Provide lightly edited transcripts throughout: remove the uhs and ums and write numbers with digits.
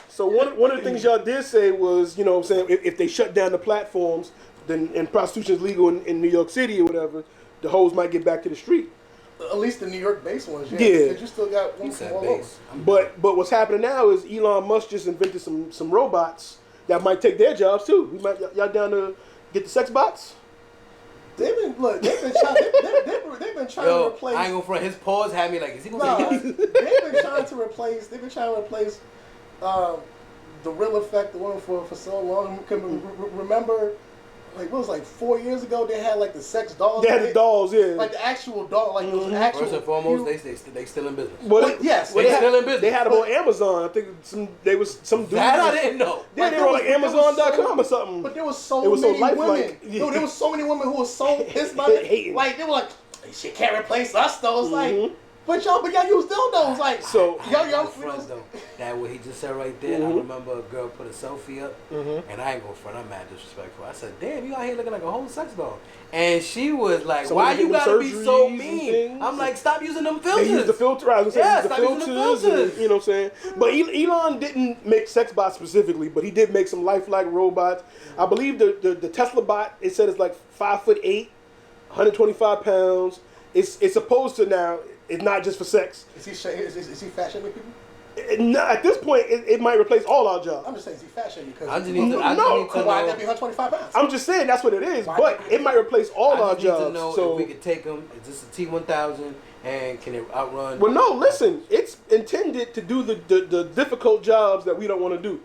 So one of the things y'all did say was, you know what I'm saying, if they shut down the platforms, then and prostitution is legal in New York City or whatever, the hoes might get back to the street. At least the New York-based ones, yeah. Yeah. Because you still got ones from all over. But what's happening now is Elon Musk just invented some robots that might take their jobs too. Y'all down to get the sex bots? They've been trying to replace. I ain't gonna front. His paws had me like, is he gonna say yes? They've been trying to replace the real effect, the one for so long. Remember, like what was like 4 years ago? They had like the sex dolls. They had the dolls, yeah. Like the actual doll, like it was an actual. First and foremost, they still in business. Well, yes, they still in business. They had them on Amazon. I think some dude. That I didn't know. Yeah, they were like Amazon.com or something. But there was so many women. Yeah. There was so many women who were so pissed about it. Like they were like, she can't replace us though. It's like. But y'all use dildos, like so. Y'all friends though. That what he just said right there. I remember a girl put a selfie up, and I ain't gonna front. I'm mad disrespectful. I said, "Damn, you out here looking like a whole sex doll." And she was like, "Why you gotta be so mean?" I'm like, "Stop using them filters." They use the filter. I was gonna say the filters. And, you know what I'm saying? But Elon didn't make sex bots specifically, but he did make some lifelike robots. I believe the Tesla bot. It said it's like 5'8", 125 pounds. It's supposed to now. It's not just for sex. Is he fat shaming people? At this point, it might replace all our jobs. I'm just saying, is he fat shaming? Because I just need to know. Why that be 125 pounds? I'm just saying that's what it is, but it might replace all our jobs. I need to know so if we could take them. Is this a T1000 and can it outrun? Well, no. Listen, it's intended to do the difficult jobs that we don't want to do.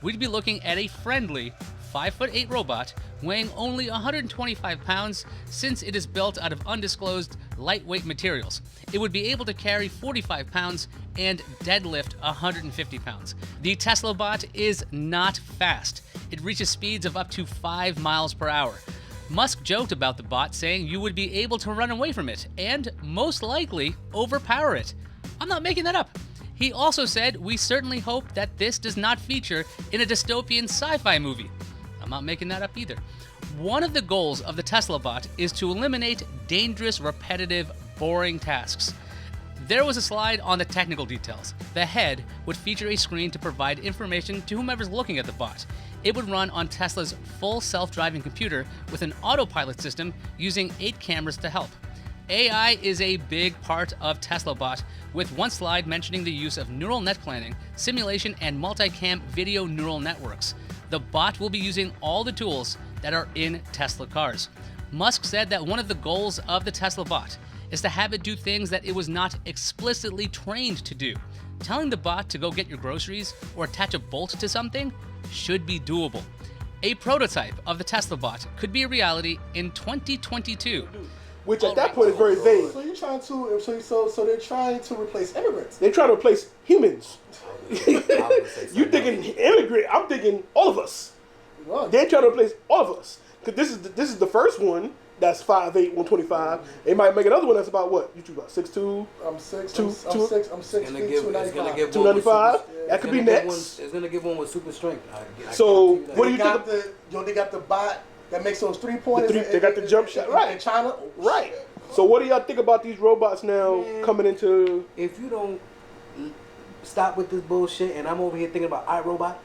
We'd be looking at a friendly 5'8" robot weighing only 125 pounds since it is built out of undisclosed lightweight materials. It would be able to carry 45 pounds and deadlift 150 pounds. The Tesla bot is not fast. It reaches speeds of up to 5 miles per hour. Musk joked about the bot, saying you would be able to run away from it and most likely overpower it. I'm not making that up. He also said, "We certainly hope that this does not feature in a dystopian sci-fi movie." I'm not making that up either. One of the goals of the Tesla bot is to eliminate dangerous, repetitive, boring tasks. There was a slide on the technical details. The head would feature a screen to provide information to whomever's looking at the bot. It would run on Tesla's full self-driving computer with an autopilot system using 8 cameras to help. AI is a big part of Tesla bot, with one slide mentioning the use of neural net planning, simulation, and multicam video neural networks. The bot will be using all the tools that are in Tesla cars. Musk said that one of the goals of the Tesla bot is to have it do things that it was not explicitly trained to do. Telling the bot to go get your groceries or attach a bolt to something should be doable. A prototype of the Tesla bot could be a reality in 2022. Which at that point is very vague. So you're trying to, so they're trying to replace immigrants. They're trying to replace humans. You thinking immigrant? I'm thinking all of us. Well, They're trying to replace all of us. Cause this is the first one that's 5'8", 125. They might make another one that's about what? You about 6'2"? I'm 6. Two- I'm two- 6. I'm 6 feet, 295. 295. That could be next. It's gonna give one with super strength. So what do you think? They got the bot that makes those 3-pointers. They got the jump shot, right? In China, Right. So what do y'all think about these robots now coming into? If you don't stop with this bullshit, and I'm over here thinking about iRobot.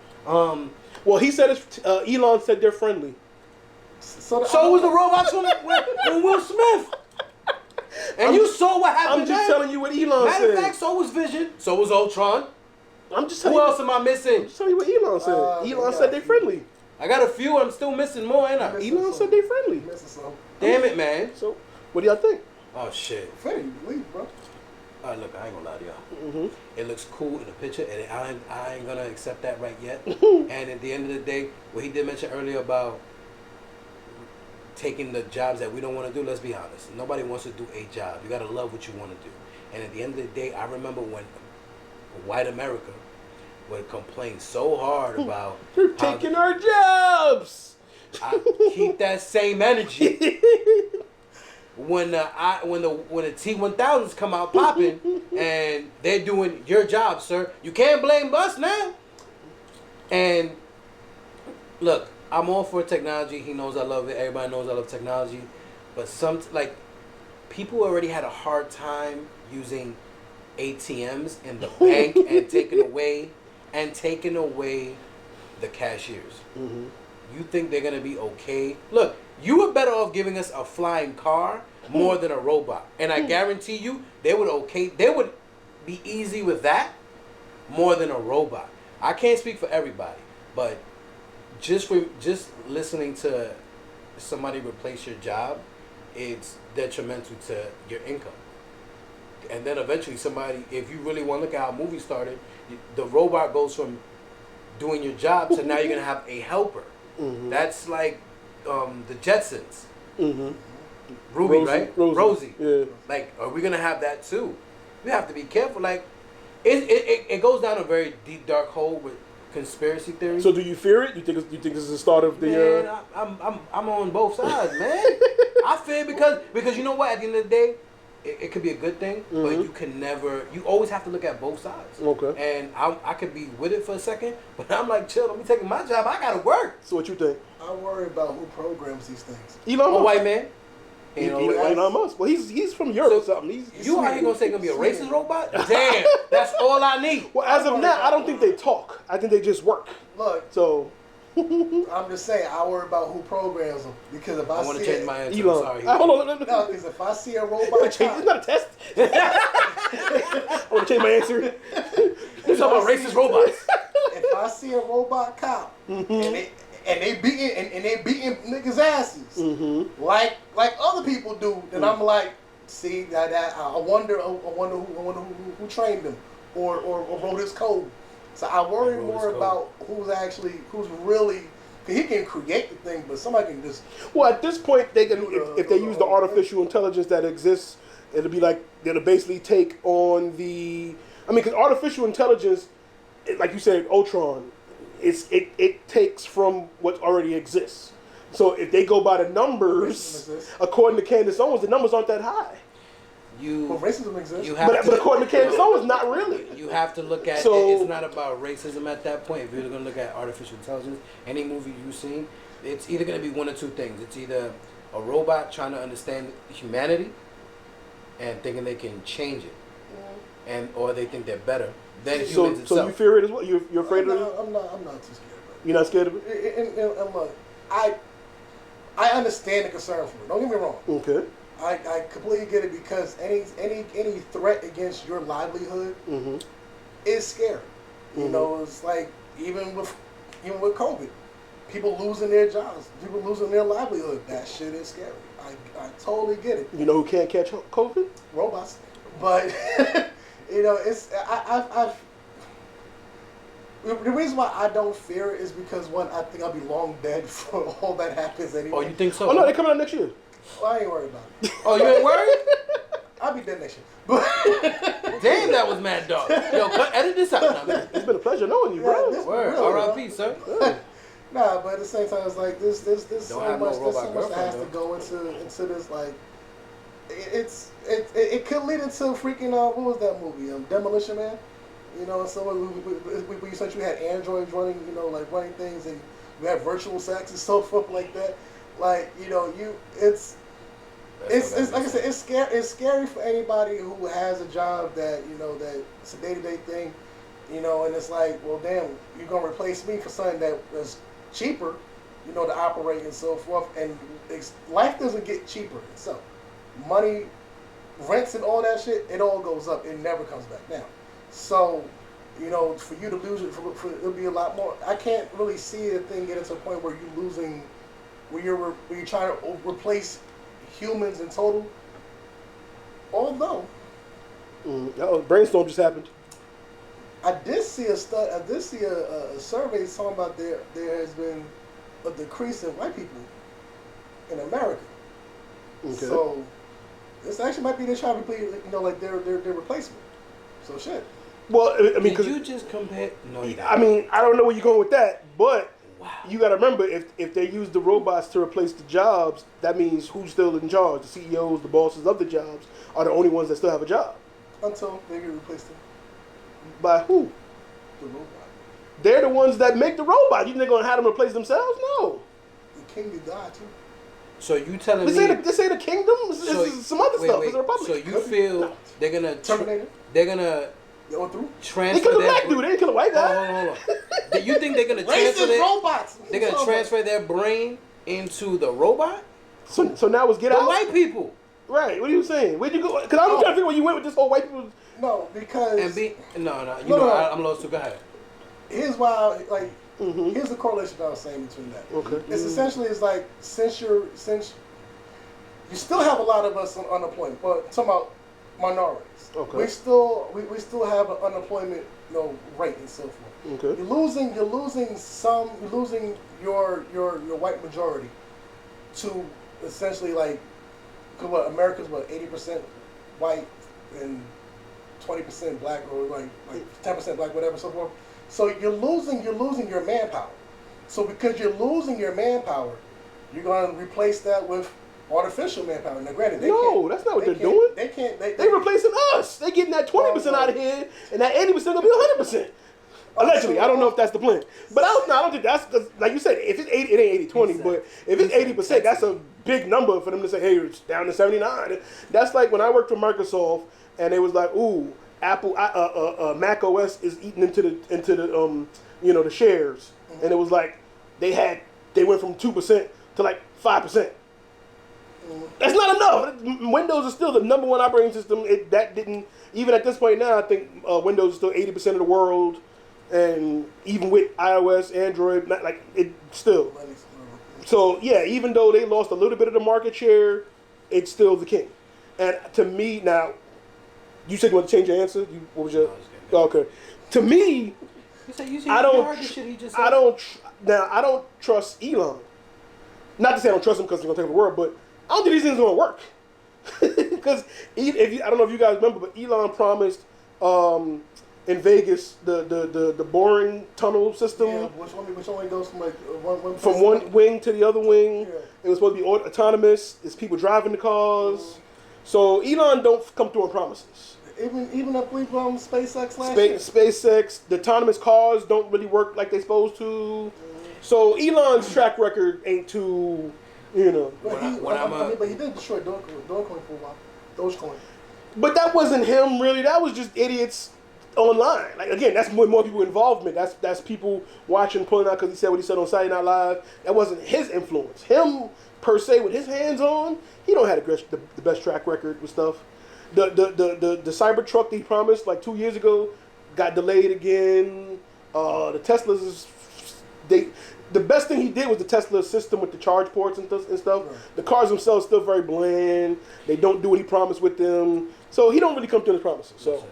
Well, he said it's Elon said they're friendly. So was the robots from Will Smith. And you saw what happened. I'm just telling you what Elon said. Matter of fact, so was Vision. So was Ultron. I'm just telling Who you. else am I missing? I'm just telling you what Elon said. Elon said they're friendly. I got a few. I'm still missing more, ain't I? Elon said they're friendly. Damn it, man. So what do y'all think? Oh shit. Friendly, leave, bro. Look, I ain't gonna lie to y'all. It looks cool in the picture, and I ain't gonna accept that right yet. And at the end of the day, what he did mention earlier about taking the jobs that we don't want to do, let's be honest. Nobody wants to do a job. You gotta love what you want to do. And at the end of the day, I remember when white America would complain so hard about they're taking our jobs. I keep that same energy. When the T1000s come out popping and they're doing your job, sir, you can't blame us now. And look, I'm all for technology. He knows I love it. Everybody knows I love technology. But people already had a hard time using ATMs in the bank and taking away the cashiers. Mm-hmm. You think they're gonna be okay? Look, you were better off giving us a flying car more than a robot, and I guarantee you they would be easy with that more than a robot. I can't speak for everybody, but just listening to somebody replace your job, it's detrimental to your income. And then eventually somebody, if you really want to look at how movies started, the robot goes from doing your job to now you're going to have a helper. Mm-hmm. That's like the Jetsons. Mm-hmm. Ruby, right? Rosie. Yeah. Like, are we going to have that too? We have to be careful. Like, it goes down a very deep, dark hole with conspiracy theories. So do you fear it? You think this is the start of the? Man, I'm on both sides, man. I fear because you know what? At the end of the day, it could be a good thing, but you can never. You always have to look at both sides. Okay. And I could be with it for a second, but I'm like, chill. Let me take my job. I gotta work. So what you think? I worry about who programs these things. Elon Musk. A white man. Elon Musk. Well, he's from Europe So or something. You out here gonna say gonna be a racist robot? Damn, that's all I need. Well, as of now, I don't think they talk. I think they just work. Look, So I'm just saying, I worry about who programs them because if I want to see change my answer. Elon. I'm sorry. Hold on. no, because if I see a robot, It's not a test. I want to change my answer. You talking about racist robots? if I see a robot cop and they beating niggas' asses like other people do, then I'm like, see that I wonder who trained them or wrote his code. So I worry more about who's really. He can create the thing, but somebody can just. Well, at this point, they can if they use the artificial intelligence that exists, it'll be like they'll basically take on the. I mean, because artificial intelligence, like you said, Ultron, it takes from what already exists. So if they go by the numbers, according to Candace Owens, the numbers aren't that high. But racism exists. But according to Candace Owens, not really. You have to look at So- it's not about racism at that point. If you're going to look at artificial intelligence, any movie you've seen, it's either going to be one or two things. It's either a robot trying to understand humanity and thinking they can change it, or they think they're better than humans itself. So you fear it as well? You're afraid of it? I'm not too scared of it. You're not scared of it? And look, I understand the concern for it. Don't get me wrong. Okay. I completely get it because any threat against your livelihood is scary. You know, it's like even with COVID, people losing their jobs, people losing their livelihood. That shit is scary. I totally get it. You know who can't catch COVID? Robots, but you know, it's I've the reason why I don't fear it is because one, I think I'll be long dead before all that happens anyway. Oh, you think so? Oh no, they're coming out next year. Well, I ain't worried about it. Oh, you ain't worried? I'll be dead next year. But Damn, that was mad dog. Yo, edit this out now. It's been a pleasure knowing you, bro. this- Word. Really, R.I.P., sir. nah, but at the same time, it's like there's so have no much robot that has to girlfriend, go into this. Like it could lead into freaking what was that movie? Demolition Man. You know, so we essentially had androids running, you know, like running things, and you had virtual sex and so forth like that. Like, you know, it's like I said, it's scary for anybody who has a job that, you know, that it's a day-to-day thing, you know, and it's like, well, damn, you're gonna replace me for something that's cheaper, you know, to operate and so forth. And life doesn't get cheaper itself. Money, rents, and all that shit, it all goes up. It never comes back down. So, you know, for you to lose it, for it'll be a lot more. I can't really see a thing getting to a point where you're losing, where you're trying to replace humans in total. Although, brainstorm just happened. I did see a survey talking about there has been a decrease in white people in America. Okay. So this actually might be their trying to be, you know, like their replacement. So shit. Well, I mean, Did you just compare? No, you didn't. I mean, I don't know where you're going with that, but Wow. you got to remember, if they use the robots to replace the jobs, that means who's still in charge? The CEOs, the bosses of the jobs are the only ones that still have a job. Until they get replaced By who? the robot. They're the ones that make the robot. You think they're going to have them replace themselves? No. The king could die too. So you telling This me? ain't a kingdom. This is some other stuff. It's a republic. So you feel they're gonna Terminator? They're gonna through? transfer? They kill a black dude. They didn't kill a white guy. Hold on. Do you think they're gonna transfer Racist robots. They're gonna transfer their brain into the robot? So now it's Get Out. The white people. Right. What are you saying? Where'd you go? Because I'm trying to figure where you went with this whole white people. No, because No. I'm lost too. Go ahead. Here's why. Here's the correlation I was saying between that. Okay. It's essentially like since you still have a lot of us on unemployment, but talking about minorities. Okay. We still have an unemployment rate and so forth. Okay. You're losing your white majority to essentially what America's 80% white and 20% black, or like 10% black, whatever, so forth. So you're losing your manpower. So because you're losing your manpower, you're going to replace that with artificial manpower. Now, granted, that's not what they're doing. They can't. They replacing us. They getting that 20% out of here, and that 80% gonna be 100%. Allegedly, I don't know if that's the plan, but I don't think that's like you said. If it's 80, it ain't 80-20. But if it's 80%, that's a big number for them to say, "Hey, it's down to 79." That's like when I worked for Microsoft, and it was like, "Ooh, Apple, Mac OS is eating into the the shares," and it was like they went from 2% to like 5%. That's not enough. Windows is still the number one operating system. That didn't even at this point now. I think Windows is still 80% of the world, and even with iOS, Android, it still. So yeah, even though they lost a little bit of the market share, it's still the king. And to me now, you said you want to change your answer. What was your? Okay. To me, I don't trust Elon. Not to say I don't trust him because he's gonna take over the world, but I don't think these things are gonna work. Because I don't know if you guys remember, but Elon promised in Vegas the boring tunnel system. Yeah, which only goes from from one wing to the other wing. Yeah. It was supposed to be autonomous. It's people driving the cars. Mm-hmm. So Elon don't come through on promises. Even I believe SpaceX last year. SpaceX, the autonomous cars don't really work like they're supposed to. Mm-hmm. So Elon's track record ain't too. But he did destroy Dogecoin for a while. Dogecoin. But that wasn't him really. That was just idiots online. Like again, that's more people involvement. That's people watching, pulling out because he said what he said on Saturday Night Live. That wasn't his influence. Him per se with his hands on, he don't have the best track record with stuff. The Cybertruck that he promised like 2 years ago got delayed again. The Teslas the best thing he did was the Tesla system with the charge ports and stuff. Right. The cars themselves still very bland. They don't do what he promised with them. So he don't really come to his promises. So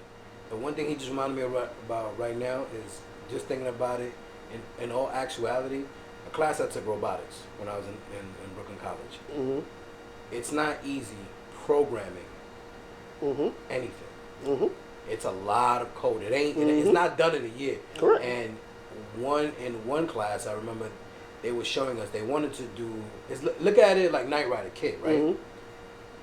the one thing he just reminded me about right now is just thinking about it in all actuality, a class I took robotics when I was in Brooklyn College. Mm-hmm. It's not easy programming anything. Mm-hmm. It's a lot of code. It ain't. It's not done in a year. Correct. And in one class, I remember they were showing us they wanted to do look at it like Knight Rider Kid, right? Mm-hmm.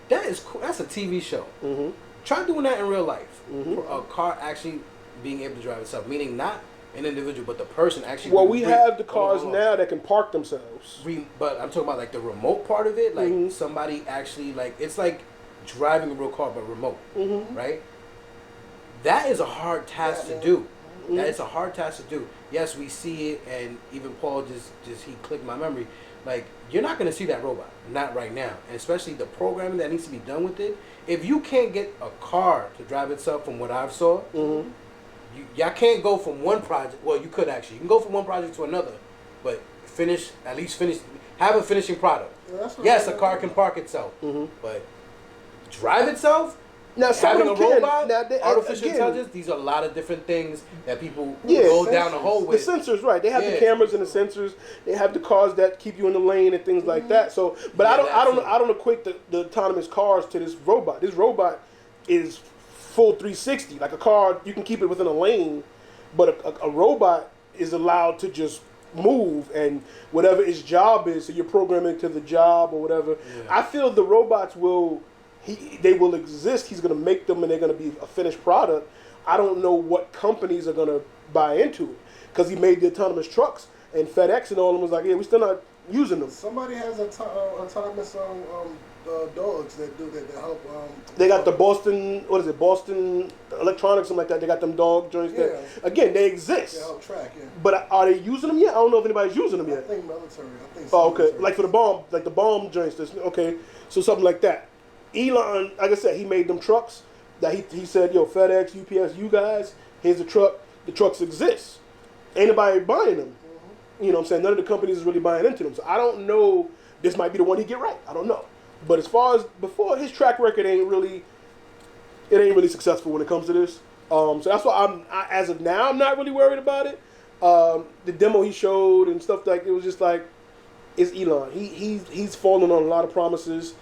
That is cool. That's a TV show. Mm-hmm. Try doing that in real life. Mm-hmm. A car actually being able to drive itself, meaning not an individual, but the person actually. Well, we have the cars now that can park themselves. But I'm talking about like the remote part of it, like somebody actually it's like driving a real car but remote, right? That is a hard task to do. Mm-hmm. That is a hard task to do. Yes, we see it, and even Paul just he clicked my memory. Like, you're not going to see that robot, not right now. And especially the programming that needs to be done with it. If you can't get a car to drive itself from what I've saw, y'all can't go from one project. Well, you could actually. You can go from one project to another, but have a finishing product. Yeah, yes, a car can park itself, but drive itself. Now, having a robot, artificial intelligence, these are a lot of different things that people go down the hole with. The sensors, right? They have the cameras and the sensors. They have the cars that keep you in the lane and things like that. So, but I don't equate the autonomous cars to this robot. This robot is full 360. Like a car, you can keep it within a lane, but a robot is allowed to just move and whatever its job is. So you're programming to the job or whatever. Yeah. I feel the robots they will exist. He's going to make them, and they're going to be a finished product. I don't know what companies are going to buy into it because he made the autonomous trucks, and FedEx and all of them was like, yeah, we're still not using them. Somebody has autonomous dogs that help. They got the Boston, what is it, Boston Electronics, something like that. They got them dog joints that, again, they exist. They help track, yeah. But are they using them yet? I don't know if anybody's using them yet. I think military. Oh, okay. Military. Like for the bomb, like the bomb joints. Okay, so something like that. Elon, like I said, he made them trucks that he said, yo, FedEx, UPS, you guys, here's the truck. The trucks exist. Ain't nobody buying them. You know what I'm saying? None of the companies is really buying into them. So I don't know. This might be the one he get right. I don't know. But as far as before, his track record ain't really successful when it comes to this. So that's why as of now, I'm not really worried about it. The demo he showed and stuff like it was just like, it's Elon. He's fallen on a lot of promises.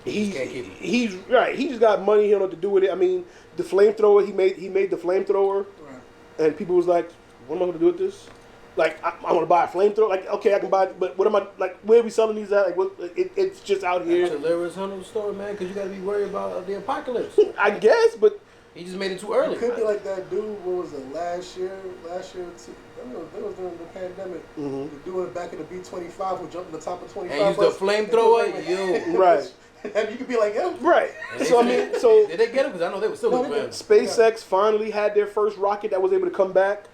He's right. He just got money. He don't know what to do with it. I mean, the flamethrower he made the flamethrower, right. And people was like, "What am I going to do with this?" Like, I'm going to buy a flamethrower. Like, okay, I can buy it, but what am I like? Where are we selling these at? Like, what? It's just out here. It's a Larry's Hunter store, man, because you got to be worried about the apocalypse. I guess, but he just made it too early. It could be like that dude. What was it? Last year. That was during the pandemic. Mm-hmm. The dude back in the B-25 who jumped on the top of 25. And used the flamethrower. Yo, right. You could be like him. Right. So, I mean, did they get him? Because I know they were still looking for him. SpaceX finally had their first rocket that was able to come back.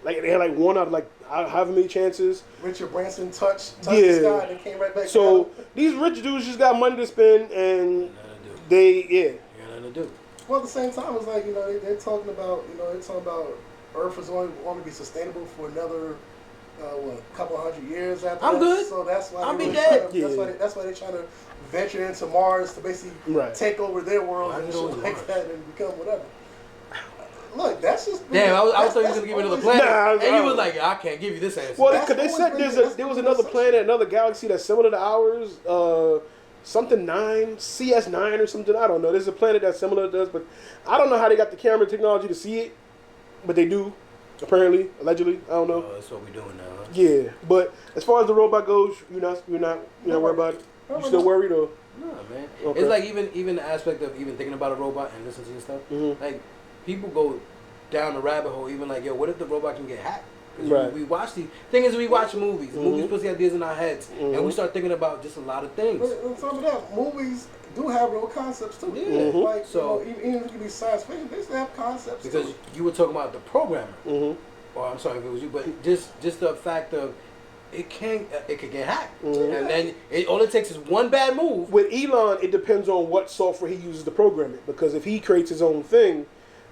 Like, they had like one out of like however many chances. Richard Branson touched the sky and came right back so down. These rich dudes just got money to spend and You got nothing to do. Well, at the same time, it's like, they're talking about, Earth is only going to be sustainable for another, couple hundred years after I'm that. good. So that's why I'll be dead. That's why they're trying to venture into Mars to basically take over their world and shit like that and become whatever. Look, that's just... Damn, I was thought you was going to give me another planet. And you was like, I can't give you this answer. Well, because they said there was another planet, another galaxy that's similar to ours, something 9, CS9 or something. I don't know. There's a planet that's similar to us, but I don't know how they got the camera technology to see it, but they do, apparently, allegedly. I don't know. That's what we're doing now. Huh? Yeah, but as far as the robot goes, you're not worried about it. You still worried or? No, man. Okay. It's like even the aspect of even thinking about a robot and listening to your stuff. Mm-hmm. Like people go down the rabbit hole. Even like, yo, what if the robot can get hacked? Right. We watch these thing is we watch movies. Mm-hmm. Movies put the ideas in our heads, and we start thinking about just a lot of things. But on top of that, movies do have real concepts too. Yeah. Mm-hmm. Like so, even if it can be science fiction, they still have concepts. Because too. You were talking about the programmer. Mm-hmm. Or I'm sorry if it was you, but just the fact of it could get hacked, and then all it takes is one bad move. With Elon, it depends on what software he uses to program it. Because if he creates his own thing,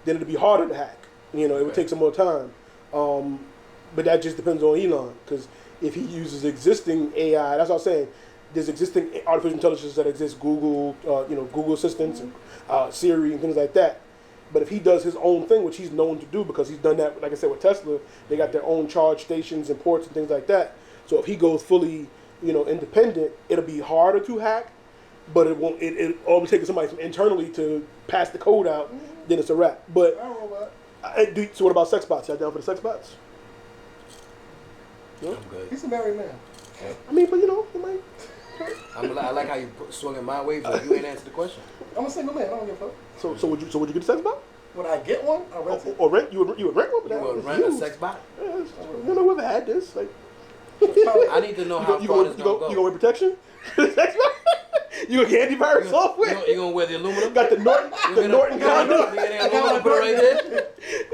then it'd be harder to hack. It would take some more time. But that just depends on Elon. Because if he uses existing AI, that's what I'm saying. There's existing artificial intelligence that exists, Google, Google Assistants, and, Siri, and things like that. But if he does his own thing, which he's known to do, because he's done that, like I said, with Tesla, they got their own charge stations and ports and things like that. So if he goes fully, independent, it'll be harder to hack. But it won't. It always takes somebody from internally to pass the code out. Then it's a wrap. But so what about sex bots? Y'all down for the sex bots? No? I'm good. He's a married man. I mean, but he might. I like how you swung it my way, but you ain't answered the question. I'm a single man. I don't give a fuck. So would you get a sex bot? Would I get one? I rent it. Or rent? You would rent one? You would rent a sex bot? Yeah, you don't know whoever had this. Like, I need to know how far this gonna go. You gonna wear protection? You gonna get antivirus software? You gonna wear the aluminum? Got the Norton condom. You got the aluminum put right there.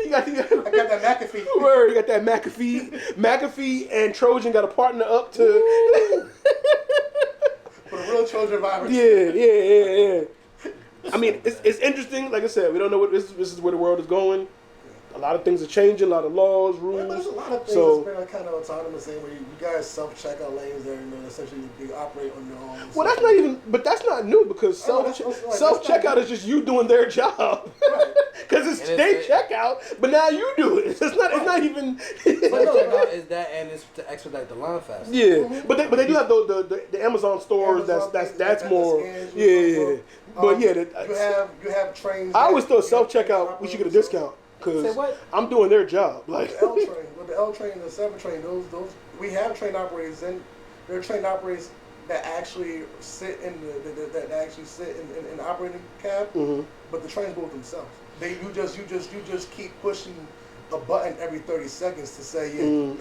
I got that McAfee. Word, you got that McAfee and Trojan got a partner up to. For the real Trojan virus. Yeah. I mean, it's interesting. Like I said, we don't know what this is where the world is going. A lot of things are changing, a lot of laws, rules. Well, there's a lot of things that's been kind of autonomous, where you guys self-checkout lanes there, essentially you operate on your own. Well, that's not even, but that's not new because self-checkout is just you doing their job. Because it's their checkout, but now you do it. It's not even. Self-checkout is that, and it's to expedite the line faster. Yeah, but they do have the Amazon stores. That's more. Yeah. But yeah, you have trains. I always thought self-checkout we should get a discount. Because I'm doing their job. Like the L train and the 7 train, those we have train operators, and there are train operators that actually sit in the operating cab, but the trains move themselves. You just keep pushing a button every 30 seconds to say,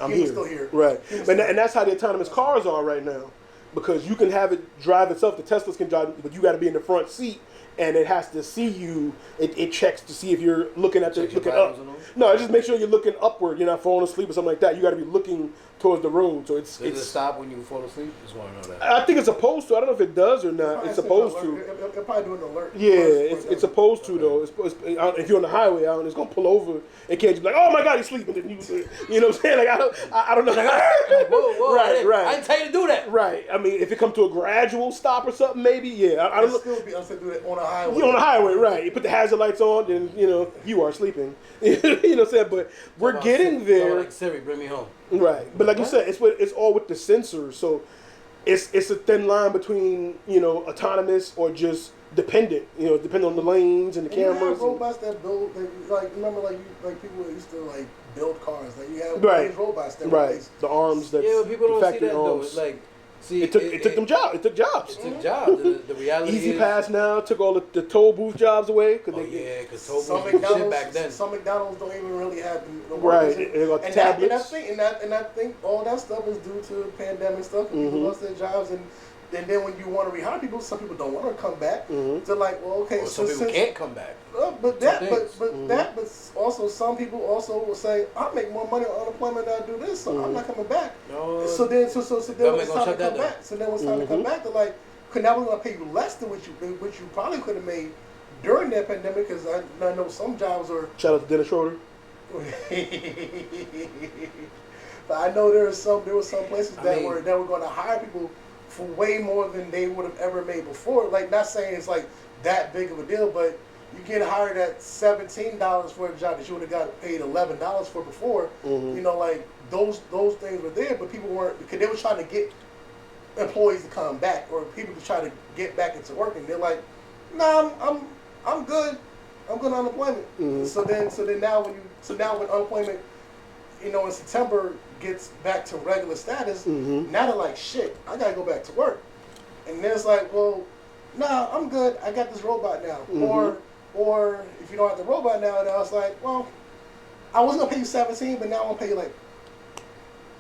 I'm he was still here. Right. And that's how the autonomous cars are right now. Because you can have it drive itself. The Teslas can drive, but you got to be in the front seat. And it has to see you. It checks to see if you're looking at looking up. No, it just makes sure you're looking upward. You're not falling asleep or something like that. You got to be looking towards the road. So Does it stop when you fall asleep? Just want to know that. I think it's supposed to. I don't know if it does or not. It's supposed to. It'll probably do an alert. Yeah, it's supposed to though. If you're on the highway, it's gonna pull over. It can't just be like, oh my God, he's sleeping. You know what I'm saying? Like I don't know. Whoa, right. I didn't tell you to do that. Right. I mean, if it comes to a gradual stop or something, maybe. Yeah. I don't know. Still be unsafe to do that on a highway. You're on the highway, right? You put the hazard lights on, then you are sleeping. You know what I'm saying? But we're getting there. Like Siri, bring me home. Right. But like you said, it's all with the sensors. So it's a thin line between autonomous or just dependent. Depending on the lanes and the cameras. You have robots that build, remember, people that used to build cars. Like you have these robots that replace the arms that but people don't see that arms. though. Like, see, it took them jobs. It took jobs. It took jobs. The reality Easy is, Pass now took all the toll booth jobs away. Because toll booths was shit back then. Some McDonald's don't even really have the workers. Right, they got tablets. And I think all that stuff is due to pandemic stuff. And people lost their jobs, and then when you want to rehire people, some people don't want to come back. They're like, well, okay, some people can't come back. But also some people also will say, I make more money on unemployment than I do this, so I'm not coming back. No, so then when it's time to come back, they're like, okay, now we're gonna pay you less than what you probably could have made during that pandemic, because I know some jobs are. Shout out to Dennis Schroeder. But I know there were some places that were going to hire people for way more than they would have ever made before. Like, not saying it's like that big of a deal, but you get hired at $17 for a job that you would have got paid $11 for before. Like those things were there, but people weren't, because they were trying to get employees to come back or people to try to get back into work, and they're like, "No, I'm good. I'm good on unemployment." So then now when unemployment, in September gets back to regular status, now they're like, shit, I gotta go back to work. And then it's like, well, nah, I'm good. I got this robot now. Or if you don't have the robot now it's like, well, I was gonna pay you 17, but now I'm gonna pay you like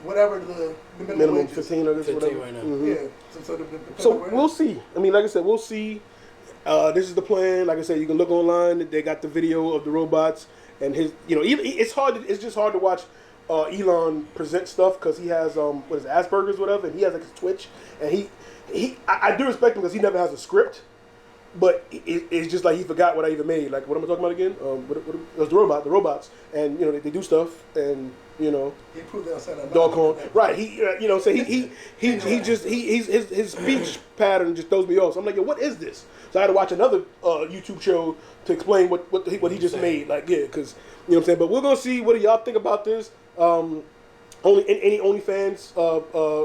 whatever the minimum 15 or this 15 whatever. Right now. Yeah. So we'll see. I mean, like I said, we'll see. This is the plan. Like I said, you can look online. They got the video of the robots and his. It's hard. It's just hard to watch Elon present stuff because he has Asperger's, whatever, and he has like his Twitch, and I do respect him because he never has a script. But it's just like he forgot what I even made. Like, what am I talking about again? It was the robots, and they do stuff, and he proved that doggone right. His speech pattern just throws me off. So I'm like, yo, what is this? So I had to watch another YouTube show to explain what he just made. Like, yeah, because what I'm saying. But we're gonna see what do y'all think about this. Any OnlyFans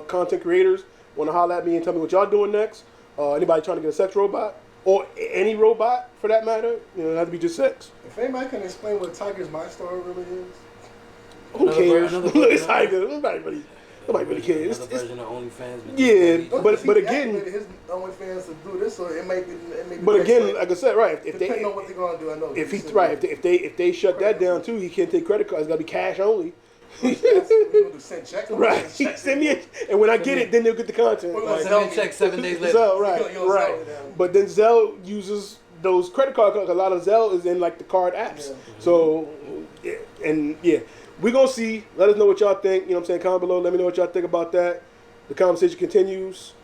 content creators want to holler at me and tell me what y'all doing next. Anybody trying to get a sex robot? Or any robot, for that matter, it doesn't have to be just sex. If anybody can explain what Tiger's My Story really is. Who cares? It's Tiger. Nobody really cares. Another version of OnlyFans. Yeah, but again, his OnlyFans to do this, so it may be. But again, like I said, right? Depending on what they're gonna do, I know. If they shut that down too, he can't take credit cards. It's gotta be cash only. Send checks. Right. Send me and when I get it, then they'll get the content. Send me a check 7 days later. Zelle, right. But then Zelle uses those credit card cards. A lot of Zelle is in like the card apps. Yeah. So, we're gonna see. Let us know what y'all think. Comment below. Let me know what y'all think about that. The conversation continues.